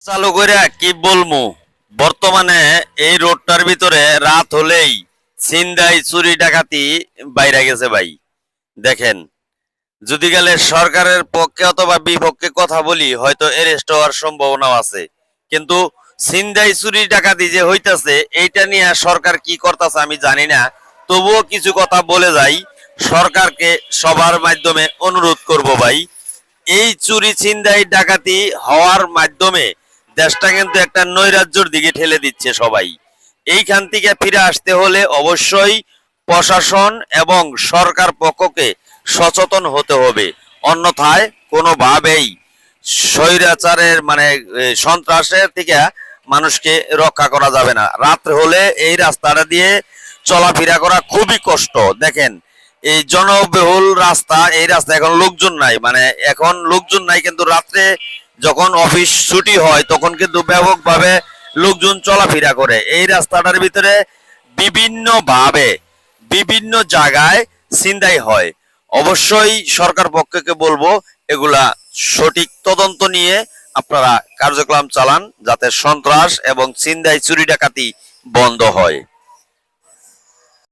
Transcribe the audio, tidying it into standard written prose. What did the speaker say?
চালু করে কি বলবো। বর্তমানে এই রোডটার ভিতরে রাত হলেই ছিনতাই চুরি ডাকাতি বাইরে গেছে ভাই। দেখেন, যদি গেলে সরকারের পক্ষে অথবা বিপক্ষে কথা বলি হয়তো অ্যারেস্ট হওয়ার সম্ভাবনাও আছে, কিন্তু ছিনতাই চুরি ডাকাতি যে হইতাছে এইটা নিয়ে সরকার কি করতেছে আমি জানি না। তবুও কিছু কথা বলে যাই, সরকারকে সবার মাধ্যমে অনুরোধ করব ভাই, এই চুরি ছিনতাই ডাকাতি হওয়ার মাধ্যমে দেশটা কিন্তু একটা নৈরাজ্যের দিকে ঠেলে দিচ্ছে সবাই। এইখান থেকে ফিরে আসতে হলে অবশ্যই প্রশাসন এবং সরকার পক্ষকে সচেতন হতে হবে, অন্যথায় কোনোভাবেই স্বৈরাচারের সন্ত্রাসের থেকে মানুষকে রক্ষা করা যাবে না। রাত্রে হলে এই রাস্তাটা দিয়ে চলাফেরা করা খুবই কষ্ট। দেখেন, এই জনবহুল রাস্তা, এই রাস্তা এখন লোকজন নাই, এখন লোকজন নাই, কিন্তু রাত্রে যখন অফিস ছুটি হয় তখন কিন্তু ব্যাপকভাবে লোকজন চলাফেরা করে। এই রাস্তাটার ভিতরে বিভিন্নভাবে বিভিন্ন জায়গায় ছিনতাই হয়। অবশ্যই সরকার পক্ষকে বলবো এগুলা সঠিক তদন্ত নিয়ে আপনারা কার্যক্রম চালান, যাতে সন্ত্রাস এবং ছিনতাই চুরি ডাকাতি বন্ধ হয়।